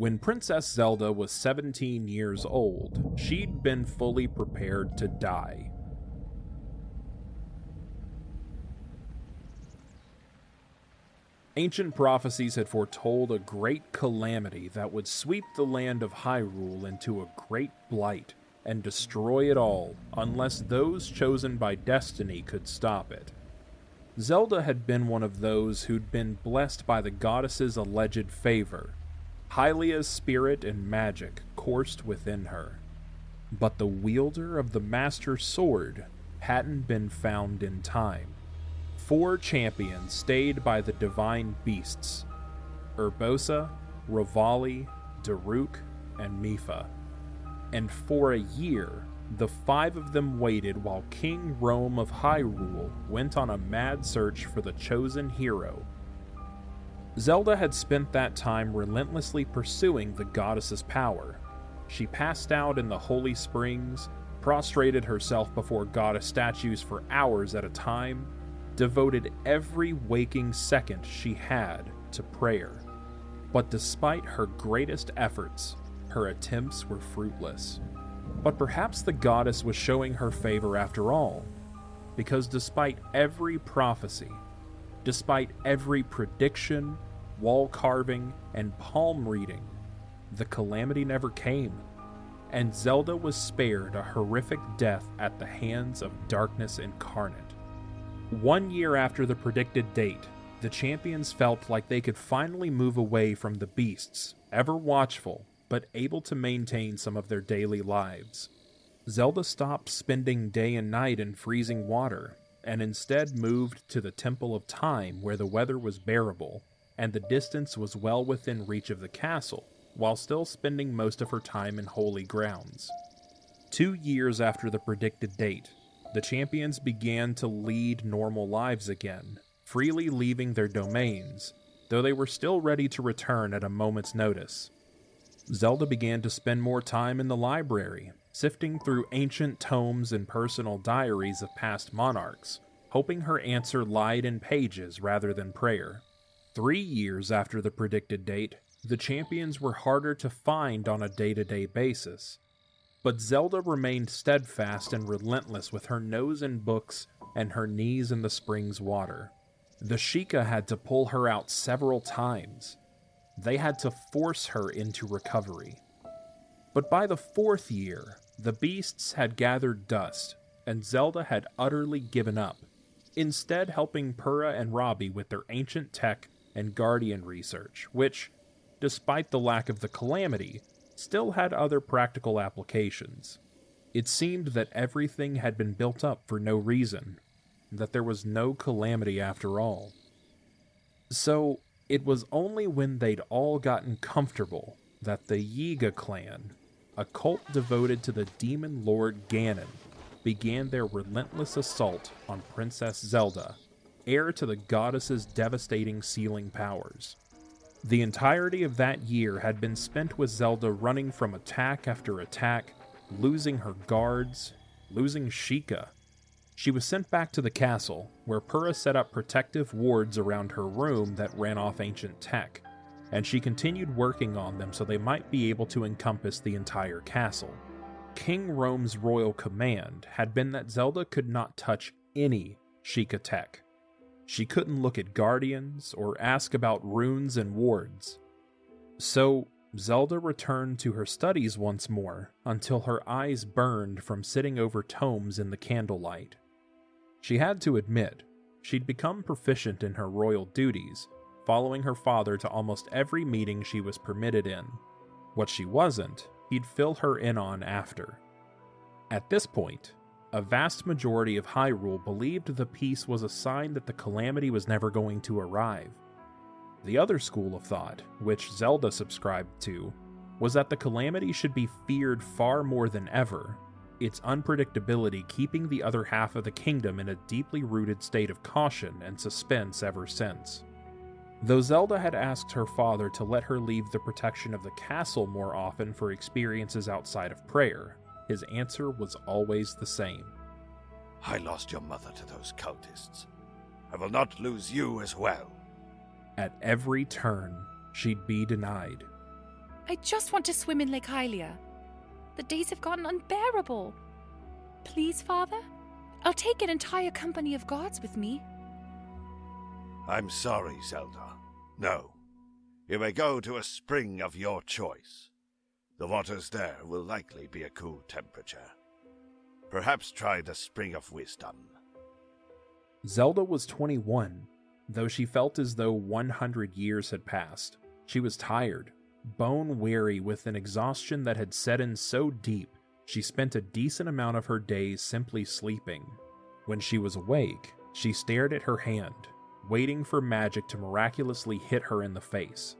When Princess Zelda was 17 years old, she'd been fully prepared to die. Ancient prophecies had foretold a great calamity that would sweep the land of Hyrule into a great blight and destroy it all unless those chosen by destiny could stop it. Zelda had been one of those who'd been blessed by the goddess's alleged favor. Hylia's spirit and magic coursed within her. But the wielder of the Master Sword hadn't been found in time. 4 champions stayed by the divine beasts: Urbosa, Revali, Daruk, and Mipha. And for a year, the 5 of them waited while King Rhoam of Hyrule went on a mad search for the chosen hero. Zelda had spent that time relentlessly pursuing the goddess's power. She passed out in the holy springs, prostrated herself before goddess statues for hours at a time, devoted every waking second she had to prayer. But despite her greatest efforts, her attempts were fruitless. But perhaps the goddess was showing her favor after all, because despite every prophecy, despite every prediction, wall carving, and palm reading, the calamity never came, and Zelda was spared a horrific death at the hands of darkness incarnate. 1 year after the predicted date, the champions felt like they could finally move away from the beasts, ever watchful, but able to maintain some of their daily lives. Zelda stopped spending day and night in freezing water, and instead moved to the Temple of Time where the weather was bearable, and the distance was well within reach of the castle, while still spending most of her time in holy grounds. 2 years after the predicted date, the champions began to lead normal lives again, freely leaving their domains, though they were still ready to return at a moment's notice. Zelda began to spend more time in the library, sifting through ancient tomes and personal diaries of past monarchs, hoping her answer lied in pages rather than prayer. 3 years after the predicted date, the champions were harder to find on a day-to-day basis. But Zelda remained steadfast and relentless with her nose in books and her knees in the spring's water. The Sheikah had to pull her out several times. They had to force her into recovery. But by the 4th year, the beasts had gathered dust, and Zelda had utterly given up, instead helping Purah and Robbie with their ancient tech and Guardian research, which, despite the lack of the Calamity, still had other practical applications. It seemed that everything had been built up for no reason, that there was no Calamity after all. So, it was only when they'd all gotten comfortable that the Yiga Clan, a cult devoted to the demon lord Ganon, began their relentless assault on Princess Zelda, heir to the goddess's devastating sealing powers. The entirety of that year had been spent with Zelda running from attack after attack, losing her guards, losing Sheikah. She was sent back to the castle, where Purah set up protective wards around her room that ran off ancient tech, and she continued working on them so they might be able to encompass the entire castle. King Rhoam's royal command had been that Zelda could not touch any Sheikah tech. She couldn't look at guardians or ask about runes and wards. So, Zelda returned to her studies once more until her eyes burned from sitting over tomes in the candlelight. She had to admit, she'd become proficient in her royal duties, following her father to almost every meeting she was permitted in. What she wasn't, he'd fill her in on after. At this point, a vast majority of Hyrule believed the peace was a sign that the Calamity was never going to arrive. The other school of thought, which Zelda subscribed to, was that the Calamity should be feared far more than ever, its unpredictability keeping the other half of the kingdom in a deeply rooted state of caution and suspense ever since. Though Zelda had asked her father to let her leave the protection of the castle more often for experiences outside of prayer, his answer was always the same. I lost your mother to those cultists. I will not lose you as well. At every turn, she'd be denied. I just want to swim in Lake Hylia. The days have gotten unbearable. Please, Father? I'll take an entire company of guards with me. I'm sorry, Zelda. No. You may go to a spring of your choice. The waters there will likely be a cool temperature. Perhaps try the Spring of Wisdom. Zelda was 21, though she felt as though 100 years had passed. She was tired, bone-weary with an exhaustion that had set in so deep, she spent a decent amount of her days simply sleeping. When she was awake, she stared at her hand, waiting for magic to miraculously hit her in the face.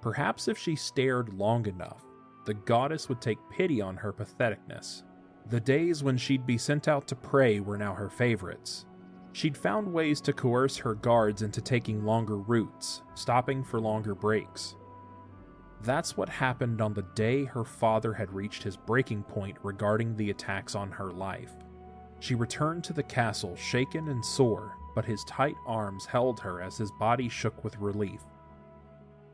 Perhaps if she stared long enough, the goddess would take pity on her patheticness. The days when she'd be sent out to pray were now her favorites. She'd found ways to coerce her guards into taking longer routes, stopping for longer breaks. That's what happened on the day her father had reached his breaking point regarding the attacks on her life. She returned to the castle shaken and sore, but his tight arms held her as his body shook with relief.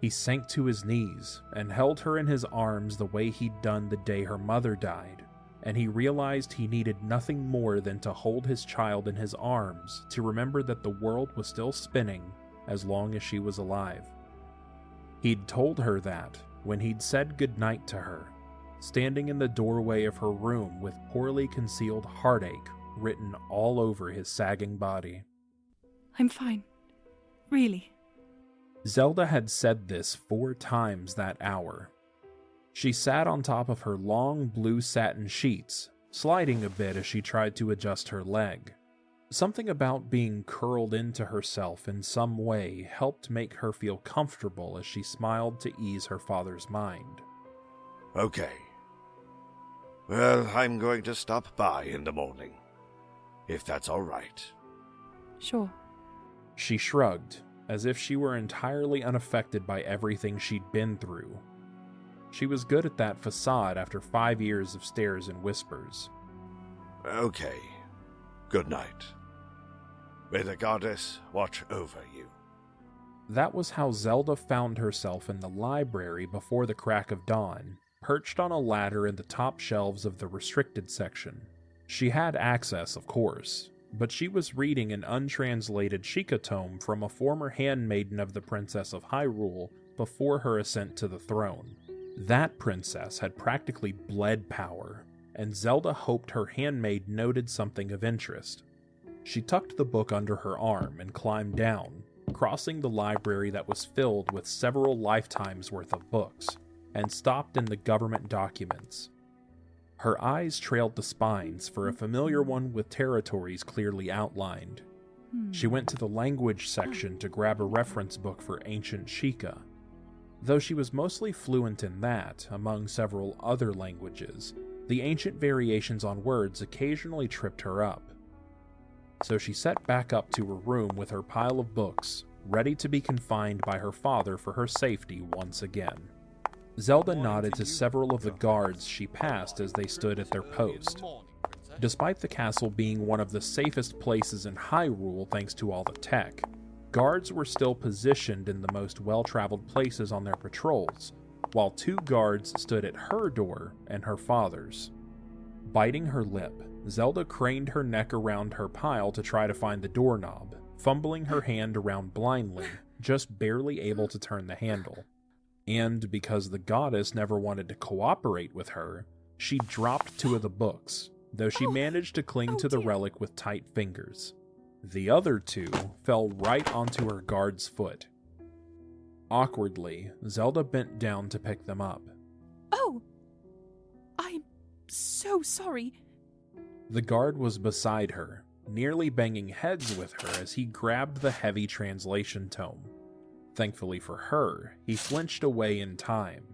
He sank to his knees and held her in his arms the way he'd done the day her mother died, and he realized he needed nothing more than to hold his child in his arms to remember that the world was still spinning as long as she was alive. He'd told her that when he'd said goodnight to her, standing in the doorway of her room with poorly concealed heartache written all over his sagging body. I'm fine. Really. Zelda had said this 4 times that hour. She sat on top of her long blue satin sheets, sliding a bit as she tried to adjust her leg. Something about being curled into herself in some way helped make her feel comfortable as she smiled to ease her father's mind. Okay. Well, I'm going to stop by in the morning, if that's all right. Sure. She shrugged, as if she were entirely unaffected by everything she'd been through. She was good at that facade after 5 years of stares and whispers. Okay. Good night. May the goddess watch over you. That was how Zelda found herself in the library before the crack of dawn, perched on a ladder in the top shelves of the restricted section. She had access, of course, but she was reading an untranslated Sheikah tome from a former handmaiden of the Princess of Hyrule before her ascent to the throne. That princess had practically bled power, and Zelda hoped her handmaid noted something of interest. She tucked the book under her arm and climbed down, crossing the library that was filled with several lifetimes' worth of books, and stopped in the government documents. Her eyes trailed the spines for a familiar one with territories clearly outlined. She went to the language section to grab a reference book for ancient Sheikah. Though she was mostly fluent in that, among several other languages, the ancient variations on words occasionally tripped her up. So she set back up to her room with her pile of books, ready to be confined by her father for her safety once again. Zelda nodded to several of the guards she passed as they stood at their post. Despite the castle being one of the safest places in Hyrule thanks to all the tech, guards were still positioned in the most well-traveled places on their patrols, while 2 guards stood at her door and her father's. Biting her lip, Zelda craned her neck around her pile to try to find the doorknob, fumbling her hand around blindly, just barely able to turn the handle. And because the goddess never wanted to cooperate with her, she dropped 2 of the books, though she managed to cling to the relic with tight fingers. The other 2 fell right onto her guard's foot. Awkwardly, Zelda bent down to pick them up. Oh! I'm so sorry. The guard was beside her, nearly banging heads with her as he grabbed the heavy translation tome. Thankfully for her, he flinched away in time.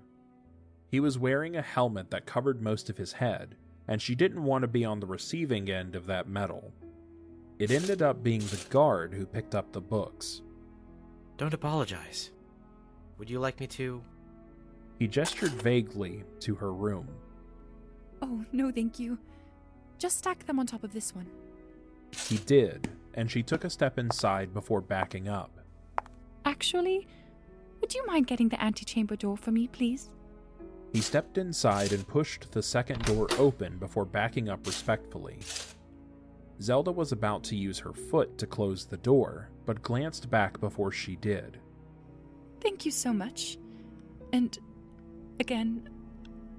He was wearing a helmet that covered most of his head, and she didn't want to be on the receiving end of that metal. It ended up being the guard who picked up the books. Don't apologize. Would you like me to? He gestured vaguely to her room. Oh, no thank you. Just stack them on top of this one. He did, and she took a step inside before backing up. Actually, would you mind getting the antechamber door for me, please? He stepped inside and pushed the second door open before backing up respectfully. Zelda was about to use her foot to close the door, but glanced back before she did. Thank you so much. And, again,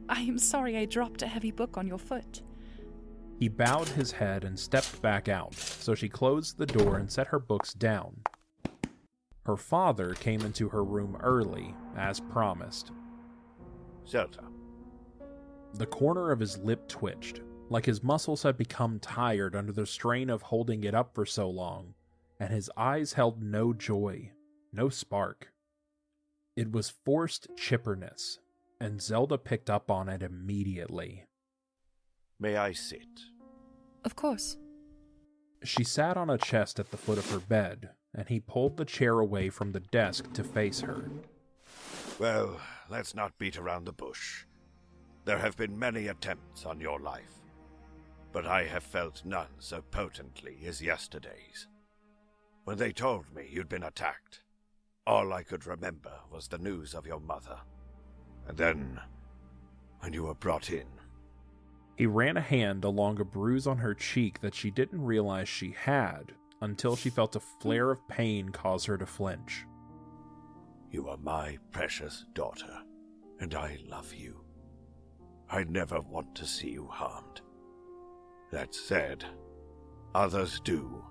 I am sorry I dropped a heavy book on your foot. He bowed his head and stepped back out, so she closed the door and set her books down. Her father came into her room early, as promised. Zelda. The corner of his lip twitched, like his muscles had become tired under the strain of holding it up for so long, and his eyes held no joy, no spark. It was forced chipperness, and Zelda picked up on it immediately. May I sit? Of course. She sat on a chest at the foot of her bed, and he pulled the chair away from the desk to face her. Well, let's not beat around the bush. There have been many attempts on your life, but I have felt none so potently as yesterday's. When they told me you'd been attacked, all I could remember was the news of your mother. And then, when you were brought in... He ran a hand along a bruise on her cheek that she didn't realize she had, until she felt a flare of pain cause her to flinch. You are my precious daughter, and I love you. I never want to see you harmed. That said, others do.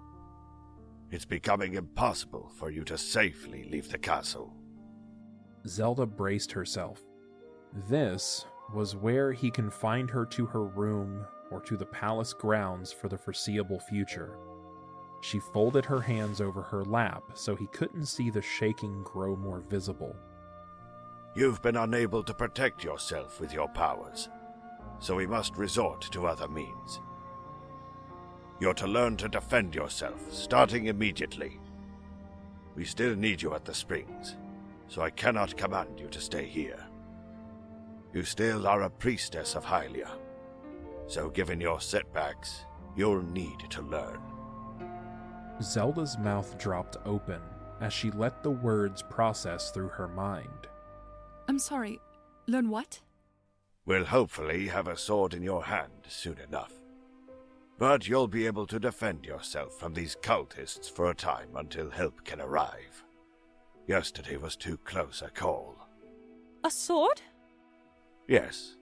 It's becoming impossible for you to safely leave the castle. Zelda braced herself. This was where he confined her to her room or to the palace grounds for the foreseeable future. She folded her hands over her lap so he couldn't see the shaking grow more visible. You've been unable to protect yourself with your powers, so we must resort to other means. You're to learn to defend yourself, starting immediately. We still need you at the springs, so I cannot command you to stay here. You still are a priestess of Hylia, so given your setbacks, you'll need to learn. Zelda's mouth dropped open as she let the words process through her mind. I'm sorry. Learn what? We'll hopefully have a sword in your hand soon enough. But you'll be able to defend yourself from these cultists for a time until help can arrive. Yesterday was too close a call. A sword? Yes,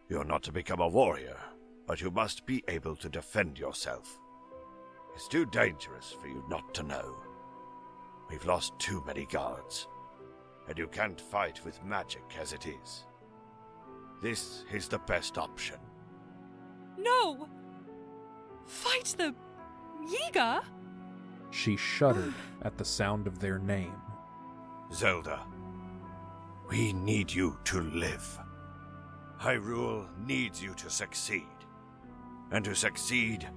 you're not to become a warrior, but you must be able to defend yourself. It's too dangerous for you not to know. We've lost too many guards, and you can't fight with magic as it is. This is the best option. No! Fight the Yiga? She shuddered at the sound of their name. Zelda, we need you to live. Hyrule needs you to succeed. And to succeed,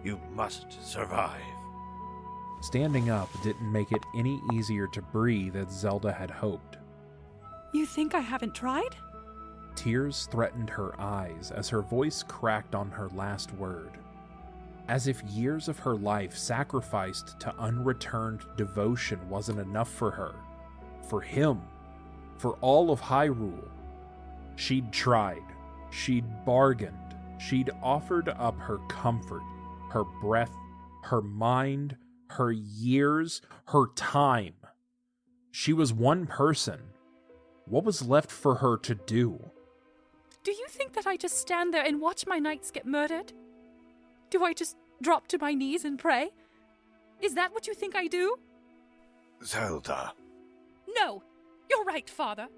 you must survive. Standing up didn't make it any easier to breathe as Zelda had hoped. You think I haven't tried? Tears threatened her eyes as her voice cracked on her last word. As if years of her life sacrificed to unreturned devotion wasn't enough for her. For him. For all of Hyrule. She'd tried. She'd bargained. She'd offered up her comfort, her breath, her mind, her years, her time. She was one person. What was left for her to do? Do you think that I just stand there and watch my knights get murdered? Do I just drop to my knees and pray? Is that what you think I do? Zelda. No, you're right, Father.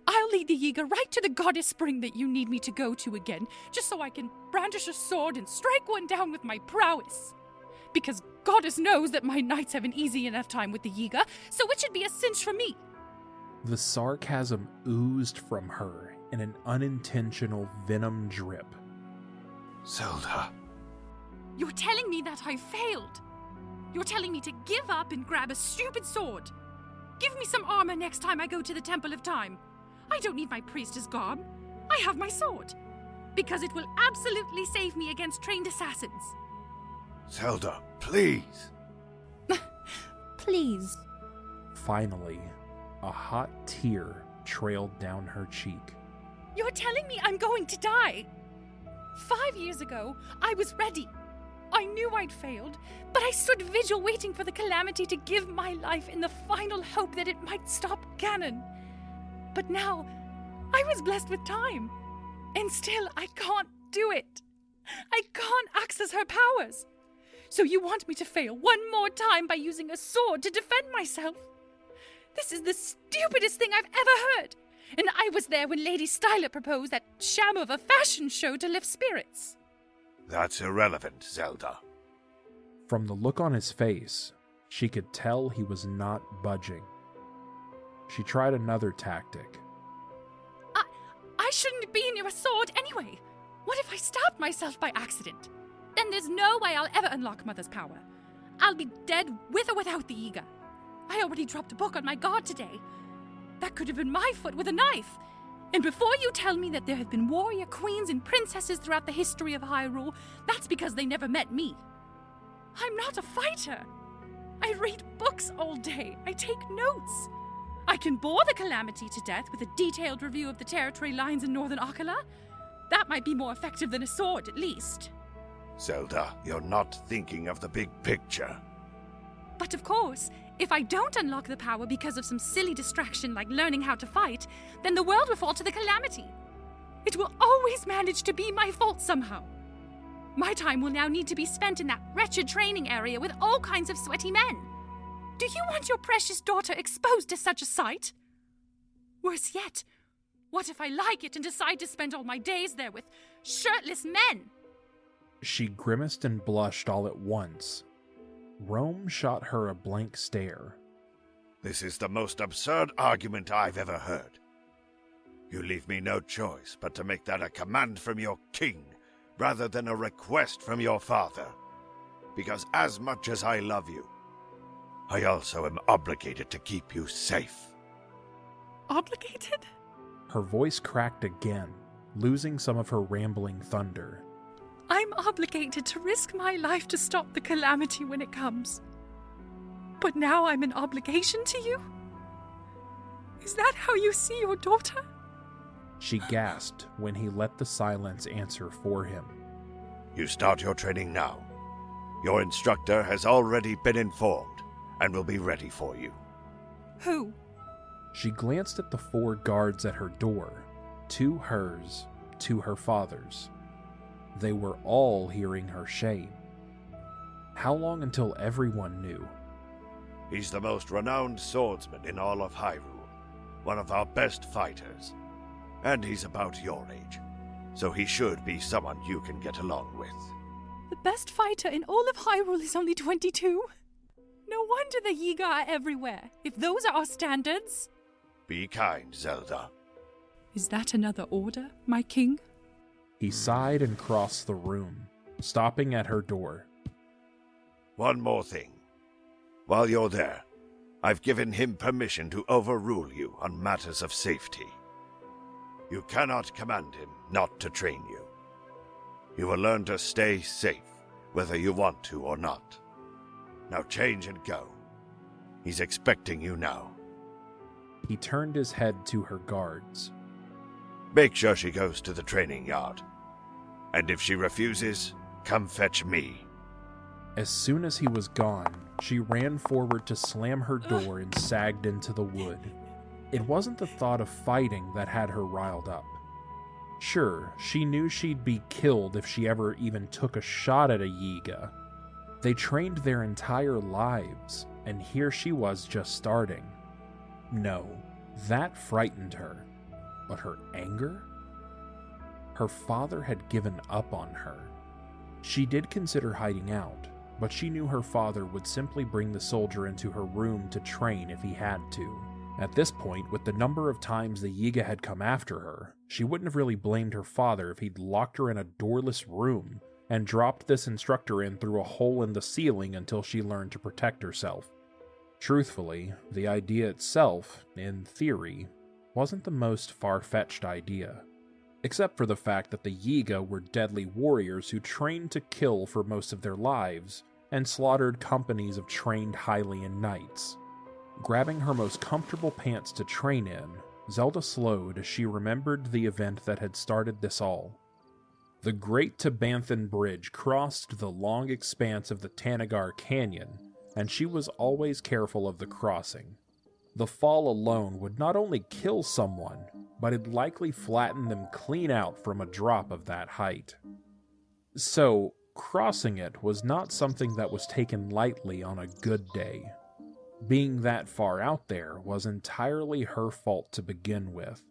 I'll lead the Yiga right to the goddess spring that you need me to go to again, just so I can brandish a sword and strike one down with my prowess. Because goddess knows that my knights have an easy enough time with the Yiga, so it should be a cinch for me. The sarcasm oozed from her in an unintentional venom drip. Zelda. You're telling me that I failed. You're telling me to give up and grab a stupid sword. Give me some armor next time I go to the Temple of Time. I don't need my priestess garb. I have my sword. Because it will absolutely save me against trained assassins. Zelda, please. Please. Finally, a hot tear trailed down her cheek. You're telling me I'm going to die? 5 years ago, I was ready. I knew I'd failed, but I stood vigil waiting for the Calamity to give my life in the final hope that it might stop Ganon. But now, I was blessed with time, and still I can't do it. I can't access her powers. So you want me to fail one more time by using a sword to defend myself? This is the stupidest thing I've ever heard. And I was there when Lady Styler proposed that sham of a fashion show to lift spirits. That's irrelevant, Zelda. From the look on his face, she could tell he was not budging. She tried another tactic. I shouldn't be near a sword anyway. What if I stabbed myself by accident? Then there's no way I'll ever unlock Mother's power. I'll be dead with or without the Yiga. I already dropped a book on my guard today. That could have been my foot with a knife. And before you tell me that there have been warrior queens and princesses throughout the history of Hyrule, that's because they never met me. I'm not a fighter. I read books all day. I take notes. I can bore the Calamity to death with a detailed review of the territory lines in Northern Akala. That might be more effective than a sword, at least. Zelda, you're not thinking of the big picture. But of course, if I don't unlock the power because of some silly distraction like learning how to fight, then the world will fall to the Calamity. It will always manage to be my fault somehow. My time will now need to be spent in that wretched training area with all kinds of sweaty men. Do you want your precious daughter exposed to such a sight? Worse yet, what if I like it and decide to spend all my days there with shirtless men? She grimaced and blushed all at once. Rhoam shot her a blank stare. This is the most absurd argument I've ever heard. You leave me no choice but to make that a command from your king, rather than a request from your father. Because as much as I love you, I also am obligated to keep you safe. Obligated? Her voice cracked again, losing some of her rambling thunder. I'm obligated to risk my life to stop the Calamity when it comes. But now I'm an obligation to you? Is that how you see your daughter? She gasped when he let the silence answer for him. You start your training now. Your instructor has already been informed and will be ready for you. Who? She glanced at the 4 guards at her door, 2 hers, 2 her father's. They were all hearing her shame. How long until everyone knew? He's the most renowned swordsman in all of Hyrule, one of our best fighters. And he's about your age, so he should be someone you can get along with. The best fighter in all of Hyrule is only 22? No wonder the Yiga are everywhere, if those are our standards. Be kind, Zelda. Is that another order, my king? He sighed and crossed the room, stopping at her door. One more thing. While you're there, I've given him permission to overrule you on matters of safety. You cannot command him not to train you. You will learn to stay safe, whether you want to or not. Now change and go. He's expecting you now. He turned his head to her guards. Make sure she goes to the training yard. And if she refuses, come fetch me. As soon as he was gone, she ran forward to slam her door and sagged into the wood. It wasn't the thought of fighting that had her riled up. Sure, she knew she'd be killed if she ever even took a shot at a Yiga. They trained their entire lives, and here she was just starting. No, that frightened her. But her anger? Her father had given up on her. She did consider hiding out, but she knew her father would simply bring the soldier into her room to train if he had to. At this point, with the number of times the Yiga had come after her, she wouldn't have really blamed her father if he'd locked her in a doorless room and dropped this instructor in through a hole in the ceiling until she learned to protect herself. Truthfully, the idea itself, in theory, wasn't the most far-fetched idea. Except for the fact that the Yiga were deadly warriors who trained to kill for most of their lives, and slaughtered companies of trained Hylian knights. Grabbing her most comfortable pants to train in, Zelda slowed as she remembered the event that had started this all. The Great Tabanthan Bridge crossed the long expanse of the Tanagar Canyon, and she was always careful of the crossing. The fall alone would not only kill someone, but it'd likely flatten them clean out from a drop of that height. So, crossing it was not something that was taken lightly on a good day. Being that far out there was entirely her fault to begin with.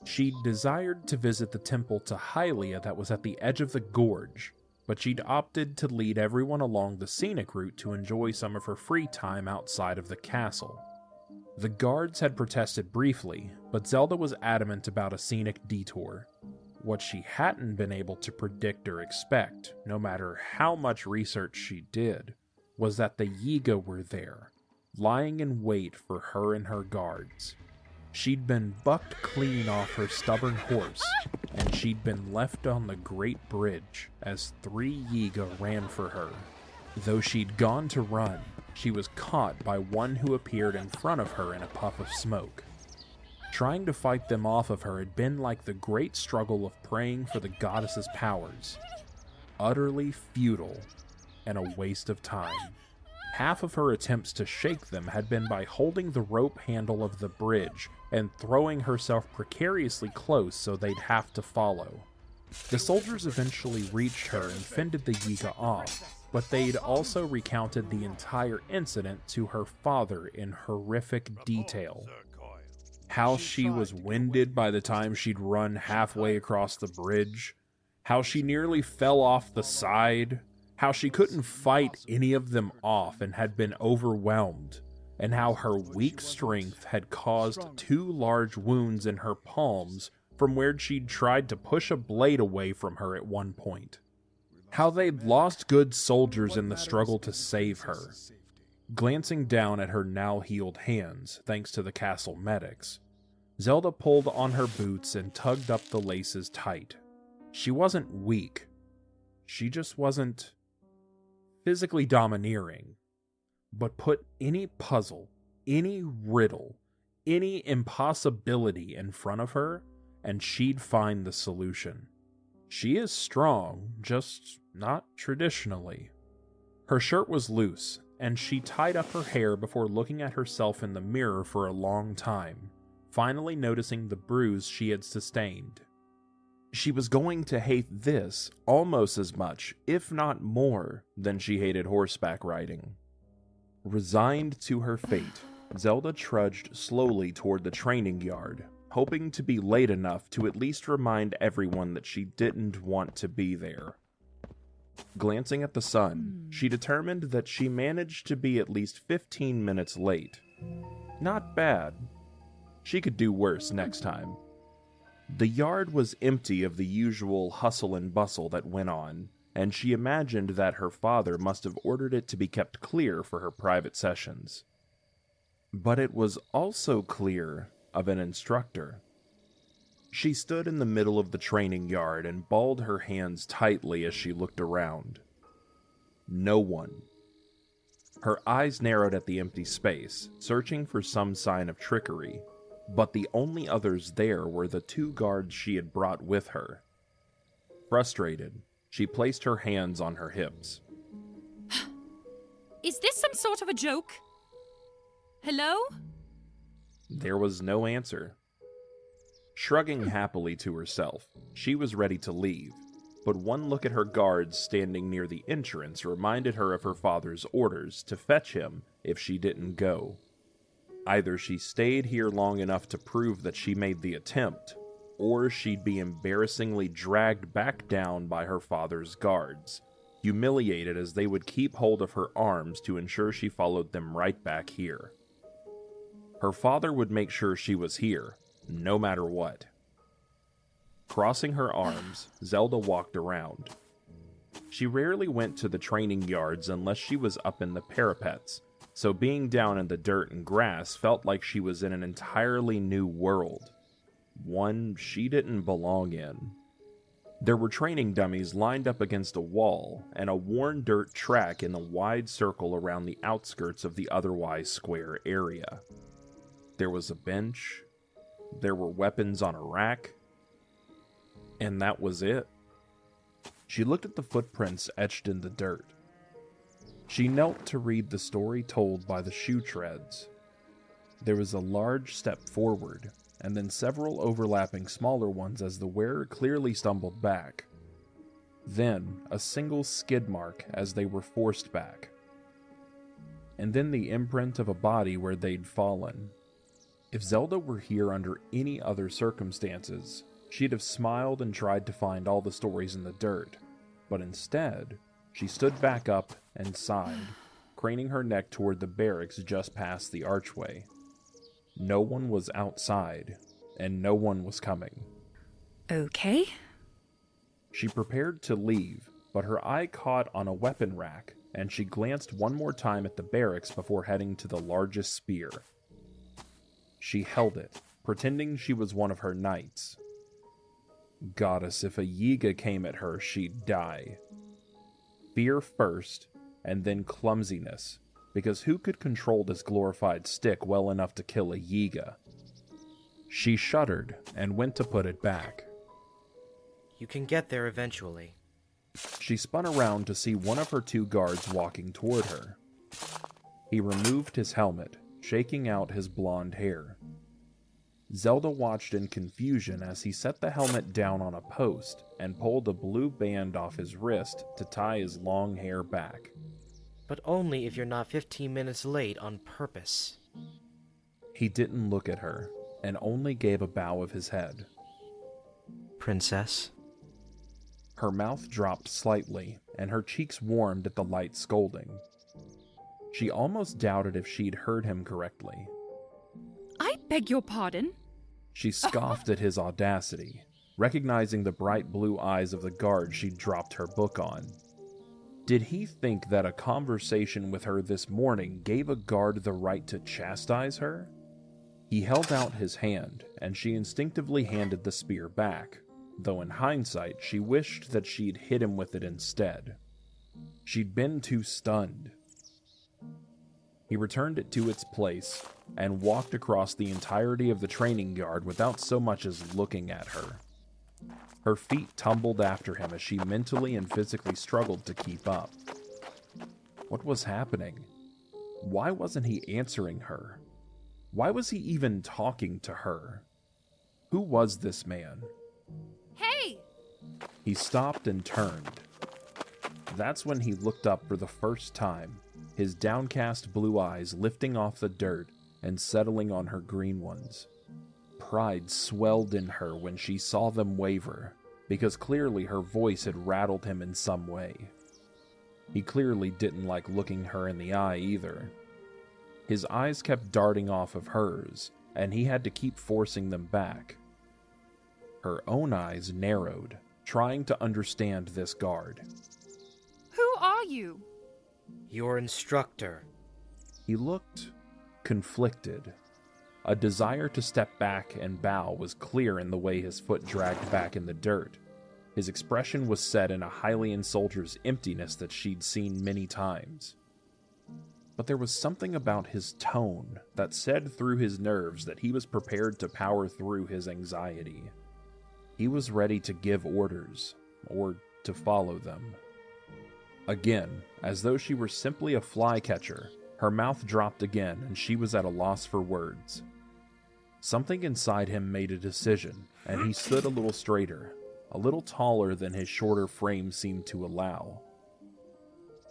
She'd desired to visit the temple to Hylia that was at the edge of the gorge, but she'd opted to lead everyone along the scenic route to enjoy some of her free time outside of the castle. The guards had protested briefly, but Zelda was adamant about a scenic detour. What she hadn't been able to predict or expect, no matter how much research she did, was that the Yiga were there, lying in wait for her and her guards. She'd been bucked clean off her stubborn horse, and she'd been left on the Great Bridge as 3 Yiga ran for her. Though she'd gone to run, she was caught by one who appeared in front of her in a puff of smoke. Trying to fight them off of her had been like the great struggle of praying for the goddess's powers. Utterly futile, and a waste of time. Half of her attempts to shake them had been by holding the rope handle of the bridge and throwing herself precariously close so they'd have to follow. The soldiers eventually reached her and fended the Yiga off, but they'd also recounted the entire incident to her father in horrific detail. How she was winded by the time she'd run halfway across the bridge, how she nearly fell off the side, how she couldn't fight any of them off and had been overwhelmed, and how her weak strength had caused 2 large wounds in her palms from where she'd tried to push a blade away from her at one point. How they'd lost good soldiers in the struggle to save her. Glancing down at her now healed hands, thanks to the castle medics, Zelda pulled on her boots and tugged up the laces tight. She wasn't weak. She just wasn't physically domineering, but put any puzzle, any riddle, any impossibility in front of her, and she'd find the solution. She is strong, just not traditionally. Her shirt was loose, and she tied up her hair before looking at herself in the mirror for a long time, finally noticing the bruise she had sustained. She was going to hate this almost as much, if not more, than she hated horseback riding. Resigned to her fate, Zelda trudged slowly toward the training yard, hoping to be late enough to at least remind everyone that she didn't want to be there. Glancing at the sun, she determined that she managed to be at least 15 minutes late. Not bad. She could do worse next time. The yard was empty of the usual hustle and bustle that went on, and she imagined that her father must have ordered it to be kept clear for her private sessions. But it was also clear of an instructor. She stood in the middle of the training yard and balled her hands tightly as she looked around. No one. Her eyes narrowed at the empty space, searching for some sign of trickery, but the only others there were the 2 guards she had brought with her. Frustrated, she placed her hands on her hips. Is this some sort of a joke? Hello? There was no answer. Shrugging happily to herself, she was ready to leave, but one look at her guards standing near the entrance reminded her of her father's orders to fetch him if she didn't go. Either she stayed here long enough to prove that she made the attempt, or she'd be embarrassingly dragged back down by her father's guards, humiliated as they would keep hold of her arms to ensure she followed them right back here. Her father would make sure she was here, no matter what. Crossing her arms, Zelda walked around. She rarely went to the training yards unless she was up in the parapets, so being down in the dirt and grass felt like she was in an entirely new world, one she didn't belong in. There were training dummies lined up against a wall, and a worn dirt track in a wide circle around the outskirts of the otherwise square area. There was a bench, There were weapons on a rack. And that was it. She looked at the footprints etched in the dirt. She knelt to read the story told by the shoe treads. There was a large step forward, and then several overlapping smaller ones as the wearer clearly stumbled back. Then a single skid mark as they were forced back. And then the imprint of a body where they'd fallen. If Zelda were here under any other circumstances, she'd have smiled and tried to find all the stories in the dirt. But instead, she stood back up and sighed, craning her neck toward the barracks just past the archway. No one was outside, and no one was coming. Okay. She prepared to leave, but her eye caught on a weapon rack, and she glanced one more time at the barracks before heading to the largest spear. She held it, pretending she was one of her knights. Goddess, if a Yiga came at her, she'd die. Fear first, and then clumsiness, because who could control this glorified stick well enough to kill a Yiga? She shuddered and went to put it back. You can get there eventually. She spun around to see one of her two guards walking toward her. He removed his helmet, shaking out his blonde hair. Zelda watched in confusion as he set the helmet down on a post and pulled a blue band off his wrist to tie his long hair back. But only if you're not 15 minutes late on purpose. He didn't look at her, and only gave a bow of his head. Princess? Her mouth dropped slightly, and her cheeks warmed at the light scolding. She almost doubted if she'd heard him correctly. I beg your pardon? She scoffed at his audacity, recognizing the bright blue eyes of the guard she'd dropped her book on. Did he think that a conversation with her this morning gave a guard the right to chastise her? He held out his hand, and she instinctively handed the spear back, though in hindsight she wished that she'd hit him with it instead. She'd been too stunned. He returned it to its place, and walked across the entirety of the training yard without so much as looking at her. Her feet tumbled after him as she mentally and physically struggled to keep up. What was happening? Why wasn't he answering her? Why was he even talking to her? Who was this man? Hey! He stopped and turned. That's when he looked up for the first time, his downcast blue eyes lifting off the dirt and settling on her green ones. Pride swelled in her when she saw them waver, because clearly her voice had rattled him in some way. He clearly didn't like looking her in the eye either. His eyes kept darting off of hers, and he had to keep forcing them back. Her own eyes narrowed, trying to understand this guard. Who are you? Your instructor. He looked conflicted. A desire to step back and bow was clear in the way his foot dragged back in the dirt. His expression was set in a Hylian soldier's emptiness that she'd seen many times. But there was something about his tone that said through his nerves that he was prepared to power through his anxiety. He was ready to give orders, or to follow them. Again, as though she were simply a flycatcher, her mouth dropped again and she was at a loss for words. Something inside him made a decision, and he stood a little straighter, a little taller than his shorter frame seemed to allow.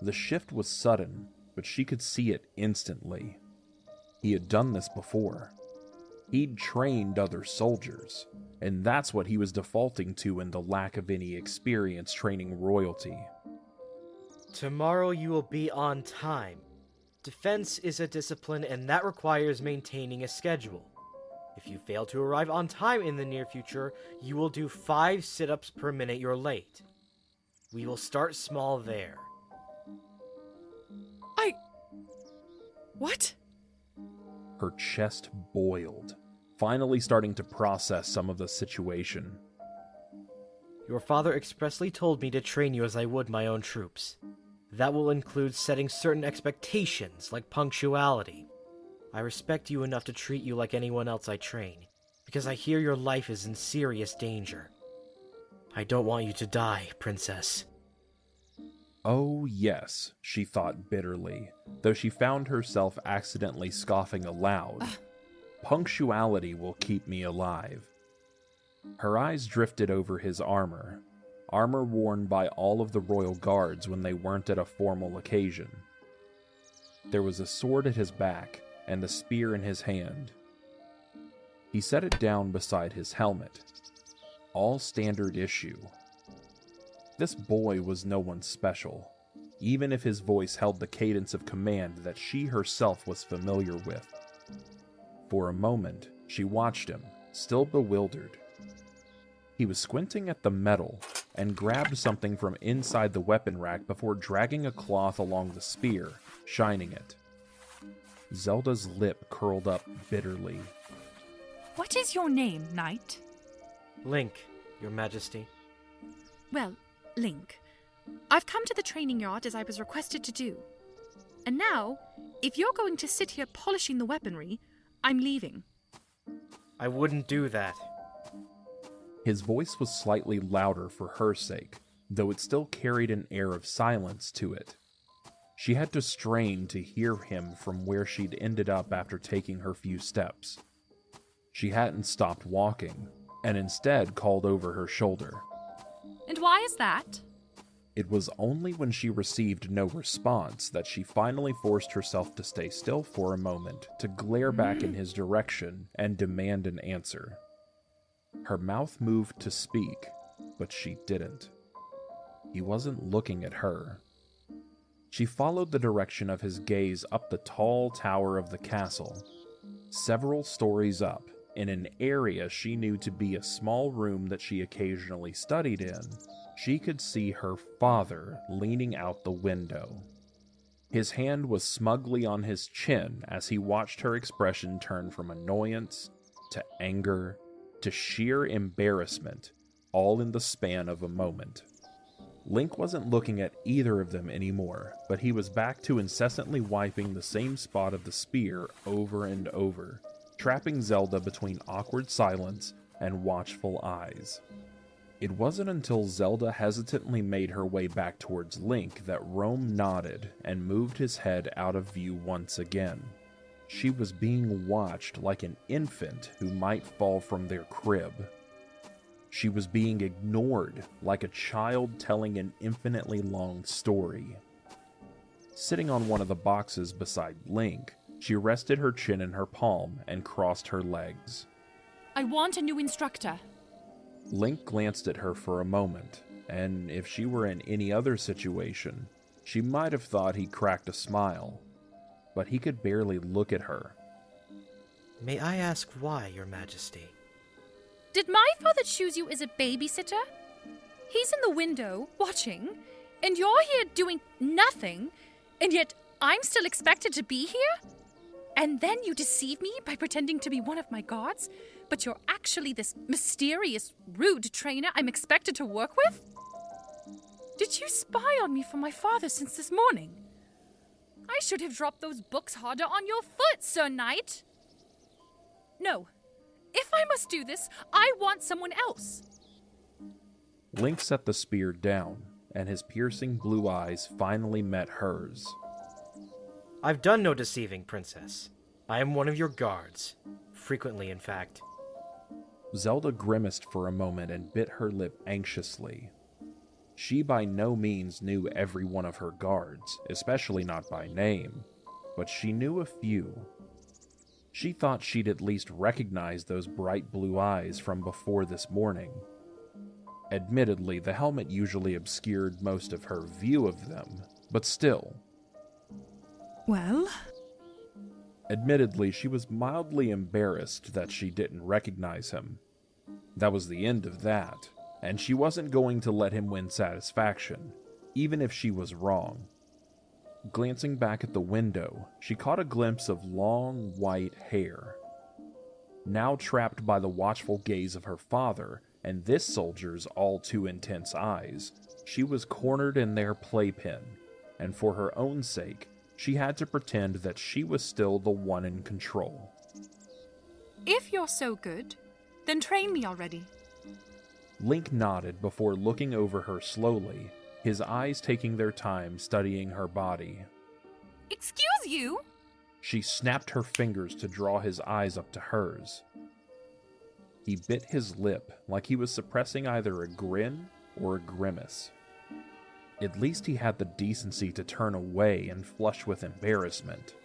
The shift was sudden, but she could see it instantly. He had done this before. He'd trained other soldiers, and that's what he was defaulting to in the lack of any experience training royalty. Tomorrow you will be on time. Defense is a discipline, and that requires maintaining a schedule. If you fail to arrive on time in the near future, you will do 5 sit-ups per minute you're late. We will start small there. What? Her chest boiled, finally starting to process some of the situation. Your father expressly told me to train you as I would my own troops. That will include setting certain expectations, like punctuality. I respect you enough to treat you like anyone else I train, because I hear your life is in serious danger. I don't want you to die, Princess. Oh yes, she thought bitterly, though she found herself accidentally scoffing aloud. Punctuality will keep me alive. Her eyes drifted over his armor worn by all of the royal guards when they weren't at a formal occasion. There was a sword at his back and a spear in his hand. He set it down beside his helmet. All standard issue. This boy was no one special, even if his voice held the cadence of command that she herself was familiar with. For a moment, she watched him, still bewildered. He was squinting at the metal and grabbed something from inside the weapon rack before dragging a cloth along the spear, shining it. Zelda's lip curled up bitterly. What is your name, knight? Link, Your Majesty. Well, Link, I've come to the training yard as I was requested to do. And now, if you're going to sit here polishing the weaponry, I'm leaving. I wouldn't do that. His voice was slightly louder for her sake, though it still carried an air of silence to it. She had to strain to hear him from where she'd ended up after taking her few steps. She hadn't stopped walking, and instead called over her shoulder. And why is that? It was only when she received no response that she finally forced herself to stay still for a moment, to glare back in his direction and demand an answer. Her mouth moved to speak, but she didn't. He wasn't looking at her. She followed the direction of his gaze up the tall tower of the castle. Several stories up, in an area she knew to be a small room that she occasionally studied in, she could see her father leaning out the window. His hand was smugly on his chin as he watched her expression turn from annoyance to anger to sheer embarrassment, all in the span of a moment. Link wasn't looking at either of them anymore, but he was back to incessantly wiping the same spot of the spear over and over, trapping Zelda between awkward silence and watchful eyes. It wasn't until Zelda hesitantly made her way back towards Link that Rhoam nodded and moved his head out of view once again. She was being watched like an infant who might fall from their crib. She was being ignored like a child telling an infinitely long story. Sitting on one of the boxes beside Link, she rested her chin in her palm and crossed her legs. I want a new instructor. Link glanced at her for a moment, and if she were in any other situation, she might have thought he cracked a smile, but he could barely look at her. May I ask why, Your Majesty? Did my father choose you as a babysitter? He's in the window, watching, and you're here doing nothing, and yet I'm still expected to be here? And then you deceive me by pretending to be one of my guards, but you're actually this mysterious, rude trainer I'm expected to work with? Did you spy on me from my father since this morning? I should have dropped those books harder on your foot, Sir Knight. No. If I must do this, I want someone else. Link set the spear down, and his piercing blue eyes finally met hers. I've done no deceiving, Princess. I am one of your guards. Frequently, in fact. Zelda grimaced for a moment and bit her lip anxiously. She by no means knew every one of her guards, especially not by name, but she knew a few. She thought she'd at least recognize those bright blue eyes from before this morning. Admittedly, the helmet usually obscured most of her view of them, but still. Well? Admittedly, she was mildly embarrassed that she didn't recognize him. That was the end of that, and she wasn't going to let him win satisfaction, even if she was wrong. Glancing back at the window, she caught a glimpse of long, white hair. Now trapped by the watchful gaze of her father and this soldier's all too intense eyes, she was cornered in their playpen, and for her own sake, she had to pretend that she was still the one in control. If you're so good, Then train me already. Link nodded before looking over her slowly, his eyes taking their time studying her body. Excuse you? She snapped her fingers to draw his eyes up to hers. He bit his lip like he was suppressing either a grin or a grimace. At least he had the decency to turn away and flush with embarrassment.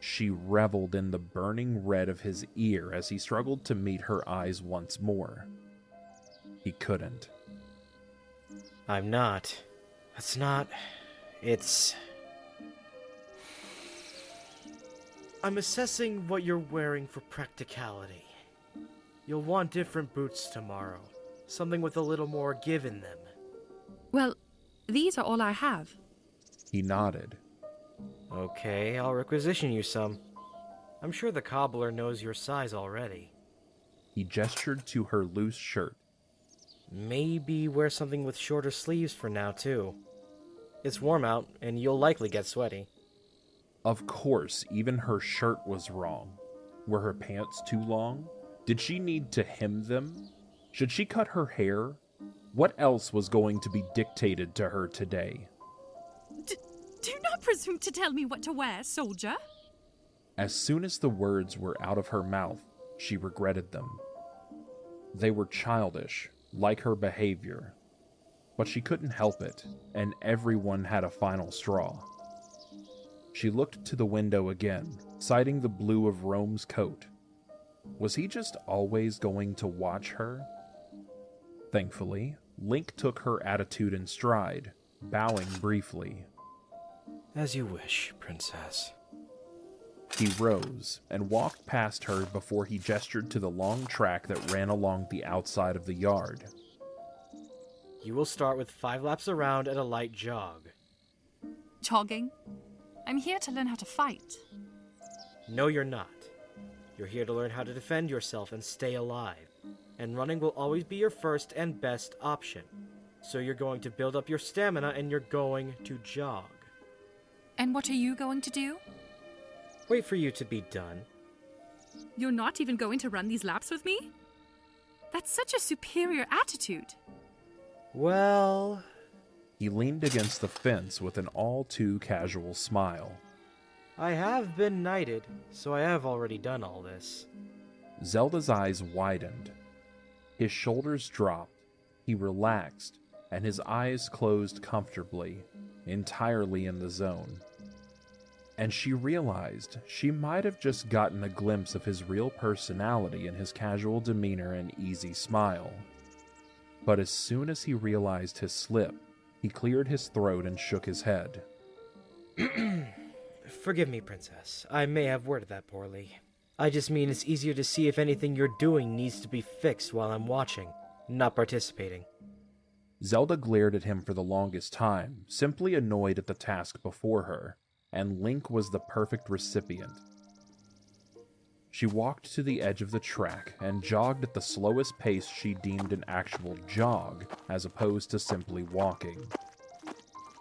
She reveled in the burning red of his ear as he struggled to meet her eyes once more. He couldn't. I'm not. That's not... It's... I'm assessing what you're wearing for practicality. You'll want different boots tomorrow. Something with a little more give in them. Well, these are all I have. He nodded. Okay, I'll requisition you some. I'm sure the cobbler knows your size already. He gestured to her loose shirt. Maybe wear something with shorter sleeves for now, too. It's warm out, and you'll likely get sweaty. Of course, even her shirt was wrong. Were her pants too long? Did she need to hem them? Should she cut her hair? What else was going to be dictated to her today? Do not presume to tell me what to wear, soldier. As soon as the words were out of her mouth, she regretted them. They were childish, like her behavior. But she couldn't help it, and everyone had a final straw. She looked to the window again, sighting the blue of Rhoam's coat. Was he just always going to watch her? Thankfully, Link took her attitude in stride, bowing briefly. As you wish, Princess. He rose and walked past her before he gestured to the long track that ran along the outside of the yard. You will start with 5 laps around and a light jog. Jogging? I'm here to learn how to fight. No, you're not. You're here to learn how to defend yourself and stay alive. And running will always be your first and best option. So you're going to build up your stamina and you're going to jog. And what are you going to do? Wait for you to be done. You're not even going to run these laps with me? That's such a superior attitude. Well... He leaned against the fence with an all-too-casual smile. I have been knighted, so I have already done all this. Zelda's eyes widened. His shoulders dropped, he relaxed, and his eyes closed comfortably, entirely in the zone. And she realized she might have just gotten a glimpse of his real personality in his casual demeanor and easy smile. But as soon as he realized his slip, he cleared his throat and shook his head. Forgive me, Princess. I may have worded that poorly. I just mean it's easier to see if anything you're doing needs to be fixed while I'm watching, not participating. Zelda glared at him for the longest time, simply annoyed at the task before her, and Link was the perfect recipient. She walked to the edge of the track and jogged at the slowest pace she deemed an actual jog, as opposed to simply walking.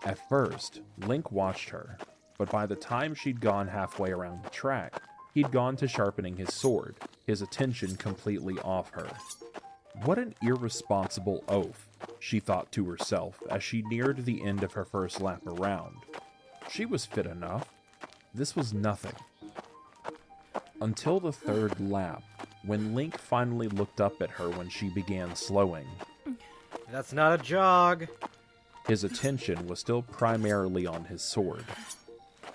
At first, Link watched her, but by the time she'd gone halfway around the track, he'd gone to sharpening his sword, his attention completely off her. What an irresponsible oaf, she thought to herself as she neared the end of her first lap around. She was fit enough. This was nothing. Until the third lap, when Link finally looked up at her when she began slowing. That's not a jog. His attention was still primarily on his sword.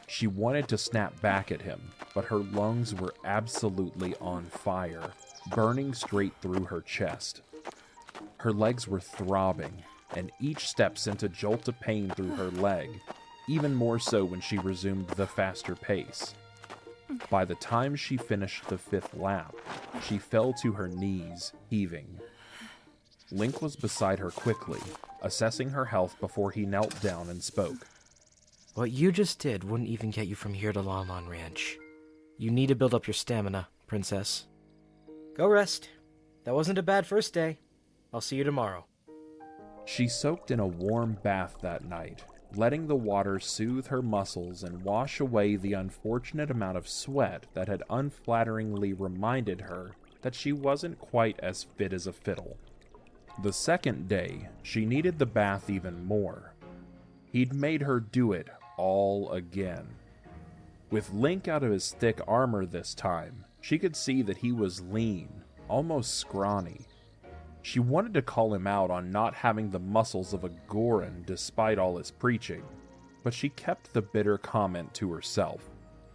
She wanted to snap back at him, but her lungs were absolutely on fire, burning straight through her chest. Her legs were throbbing, and each step sent a jolt of pain through her leg, even more so when she resumed the faster pace. By the time she finished the 5th lap, she fell to her knees, heaving. Link was beside her quickly, assessing her health before he knelt down and spoke. What you just did wouldn't even get you from here to Lon Lon Ranch. You need to build up your stamina, Princess. Go rest. That wasn't a bad first day. I'll see you tomorrow. She soaked in a warm bath that night, letting the water soothe her muscles and wash away the unfortunate amount of sweat that had unflatteringly reminded her that she wasn't quite as fit as a fiddle. The second day, she needed the bath even more. He'd made her do it all again. With Link out of his thick armor this time, she could see that he was lean, almost scrawny. She wanted to call him out on not having the muscles of a Goron despite all his preaching, but she kept the bitter comment to herself.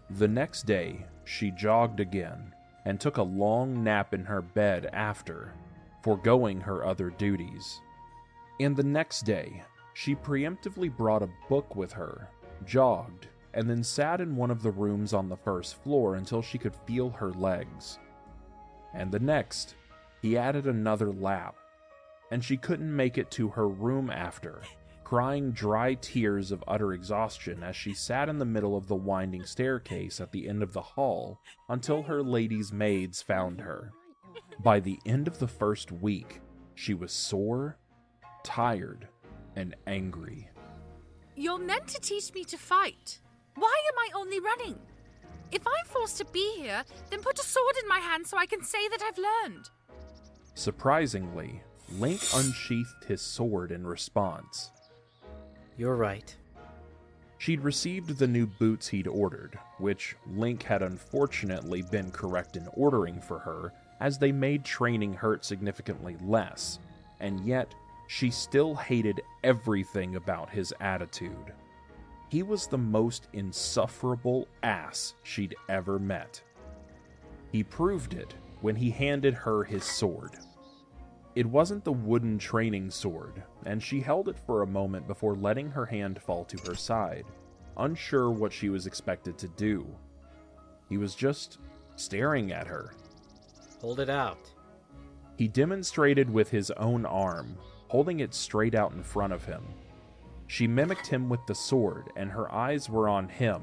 The next day, she jogged again, and took a long nap in her bed after, foregoing her other duties. And the next day, she preemptively brought a book with her, jogged, and then sat in one of the rooms on the first floor until she could feel her legs. And the next, he added another lap, and she couldn't make it to her room after, crying dry tears of utter exhaustion as she sat in the middle of the winding staircase at the end of the hall until her lady's maids found her. By the end of the first week, she was sore, tired, and angry. You're meant to teach me to fight. Why am I only running? If I'm forced to be here, then put a sword in my hand so I can say that I've learned. Surprisingly, Link unsheathed his sword in response. You're right. She'd received the new boots he'd ordered, which Link had unfortunately been correct in ordering for her, as they made training hurt significantly less, and yet she still hated everything about his attitude. He was the most insufferable ass she'd ever met. He proved it when he handed her his sword. It wasn't the wooden training sword, and she held it for a moment before letting her hand fall to her side, unsure what she was expected to do. He was just staring at her. Hold it out. He demonstrated with his own arm, holding it straight out in front of him. She mimicked him with the sword, and her eyes were on him,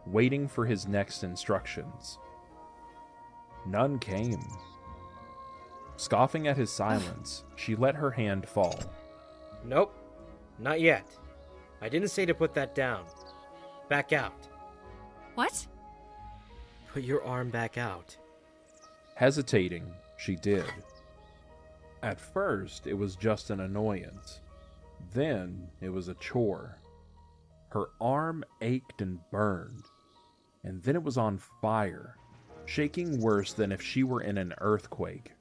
waiting for his next instructions. None came. Scoffing at his silence, she let her hand fall. Nope, not yet. I didn't say to put that down. Back out. What? Put your arm back out. Hesitating, she did. At first, it was just an annoyance. Then, it was a chore. Her arm ached and burned. And then it was on fire, shaking worse than if she were in an earthquake.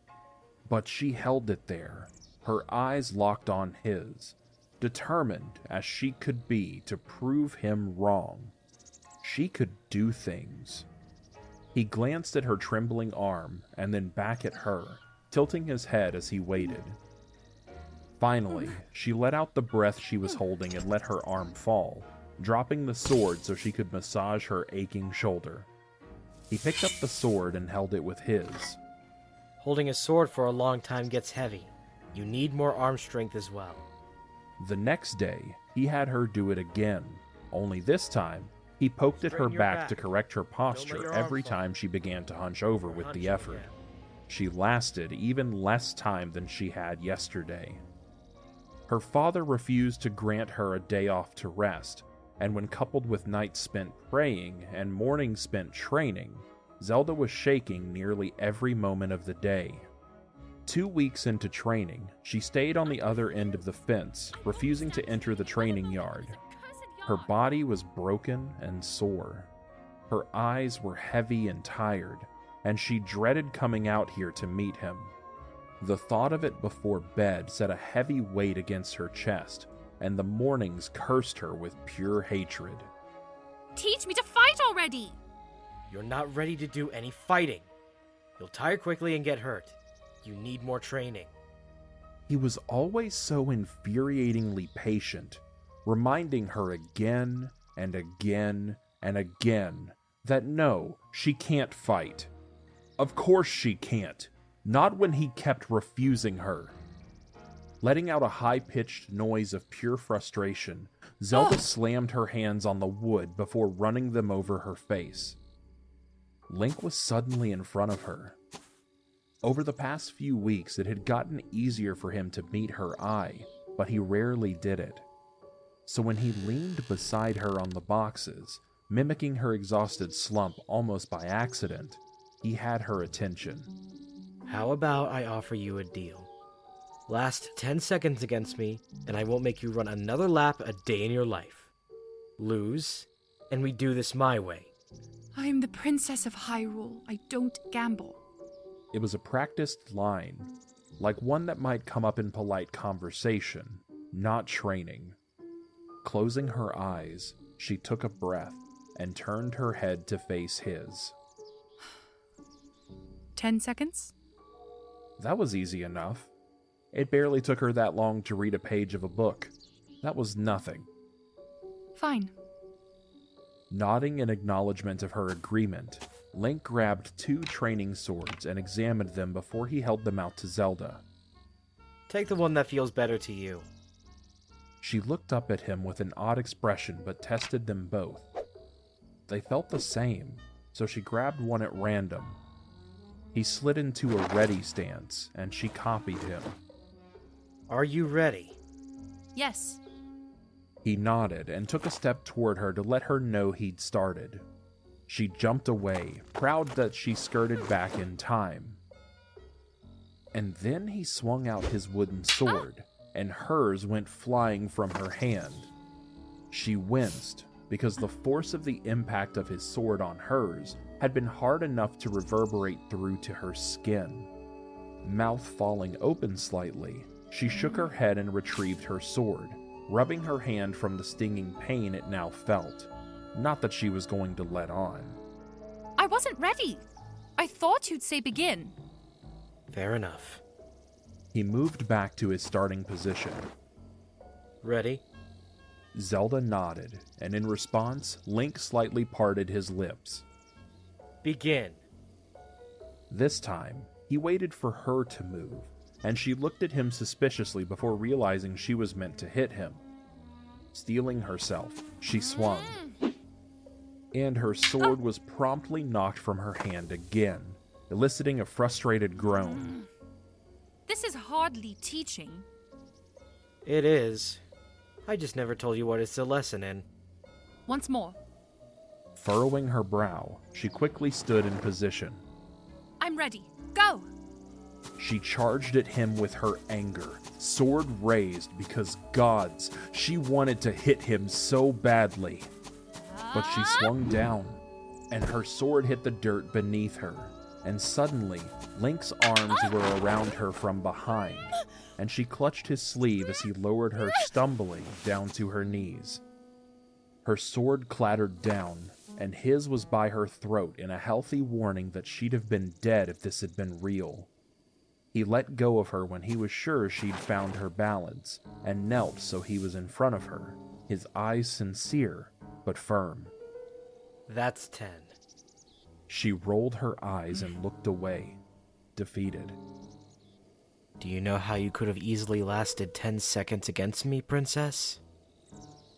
But she held it there, her eyes locked on his, determined as she could be to prove him wrong. She could do things. He glanced at her trembling arm and then back at her, tilting his head as he waited. Finally, she let out the breath she was holding and let her arm fall, dropping the sword so she could massage her aching shoulder. He picked up the sword and held it with his. Holding a sword for a long time gets heavy. You need more arm strength as well. The next day, he had her do it again, only this time, he poked at her Straighten your back to correct her your posture arm every fall. time she began to hunch over with the Hunching effort. again. She lasted even less time than she had yesterday. Her father refused to grant her a day off to rest, and when coupled with nights spent praying and mornings spent training, Zelda was shaking nearly every moment of the day. 2 weeks into training, she stayed on the other end of the fence, refusing to enter the training yard. Her body was broken and sore. Her eyes were heavy and tired, and she dreaded coming out here to meet him. The thought of it before bed set a heavy weight against her chest, and the mornings cursed her with pure hatred. Teach me to fight already! You're not ready to do any fighting. You'll tire quickly and get hurt. You need more training. He was always so infuriatingly patient, reminding her again and again and again that no, she can't fight. Of course she can't. Not when he kept refusing her. Letting out a high-pitched noise of pure frustration, Zelda slammed her hands on the wood before running them over her face. Link was suddenly in front of her. Over the past few weeks, it had gotten easier for him to meet her eye, but he rarely did it. So when he leaned beside her on the boxes, mimicking her exhausted slump almost by accident, he had her attention. How about I offer you a deal? Last 10 seconds against me, and I won't make you run another lap a day in your life. Lose, and we do this my way. I am the Princess of Hyrule. I don't gamble. It was a practiced line, like one that might come up in polite conversation, not training. Closing her eyes, she took a breath and turned her head to face his. 10 seconds? That was easy enough. It barely took her that long to read a page of a book. That was nothing. Fine. Nodding in acknowledgement of her agreement, Link grabbed 2 training swords and examined them before he held them out to Zelda. Take the one that feels better to you. She looked up at him with an odd expression but tested them both. They felt the same, so she grabbed one at random. He slid into a ready stance, and she copied him. Are you ready? Yes. He nodded and took a step toward her to let her know he'd started. She jumped away, proud that she skirted back in time. And then he swung out his wooden sword, and hers went flying from her hand. She winced, because the force of the impact of his sword on hers had been hard enough to reverberate through to her skin. Mouth falling open slightly, she shook her head and retrieved her sword, rubbing her hand from the stinging pain it now felt. Not that she was going to let on. I wasn't ready. I thought you'd say begin. Fair enough. He moved back to his starting position. Ready? Zelda nodded, and in response, Link slightly parted his lips. Begin. This time, he waited for her to move, and she looked at him suspiciously before realizing she was meant to hit him. Steeling herself, she swung, and her sword was promptly knocked from her hand again, eliciting a frustrated groan. This is hardly teaching. It is. I just never told you what it's a lesson in. Once more. Furrowing her brow, she quickly stood in position. I'm ready. Go! She charged at him with her anger, sword raised because gods, she wanted to hit him so badly. But she swung down, and her sword hit the dirt beneath her, and suddenly, Link's arms were around her from behind, and she clutched his sleeve as he lowered her stumbling down to her knees. Her sword clattered down, and his was by her throat in a healthy warning that she'd have been dead if this had been real. He let go of her when he was sure she'd found her balance, and knelt so he was in front of her, his eyes sincere but firm. That's 10. She rolled her eyes and looked away, defeated. Do you know how you could have easily lasted 10 seconds against me, Princess?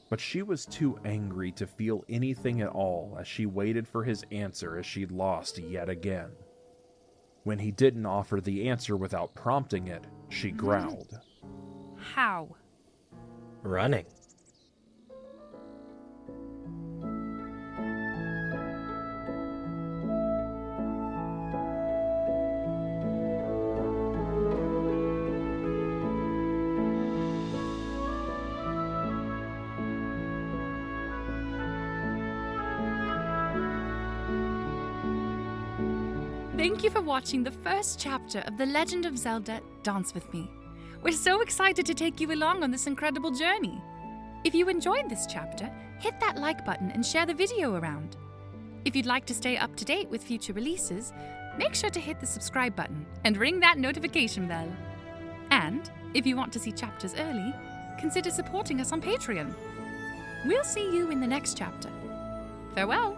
But she was too angry to feel anything at all as she waited for his answer as she'd lost yet again. When he didn't offer the answer without prompting it, she growled. How? Running. Thank you for watching the first chapter of The Legend of Zelda: Dance With Me. We're so excited to take you along on this incredible journey. If you enjoyed this chapter, hit that like button and share the video around. If you'd like to stay up to date with future releases, make sure to hit the subscribe button and ring that notification bell. And if you want to see chapters early, consider supporting us on Patreon. We'll see you in the next chapter. Farewell!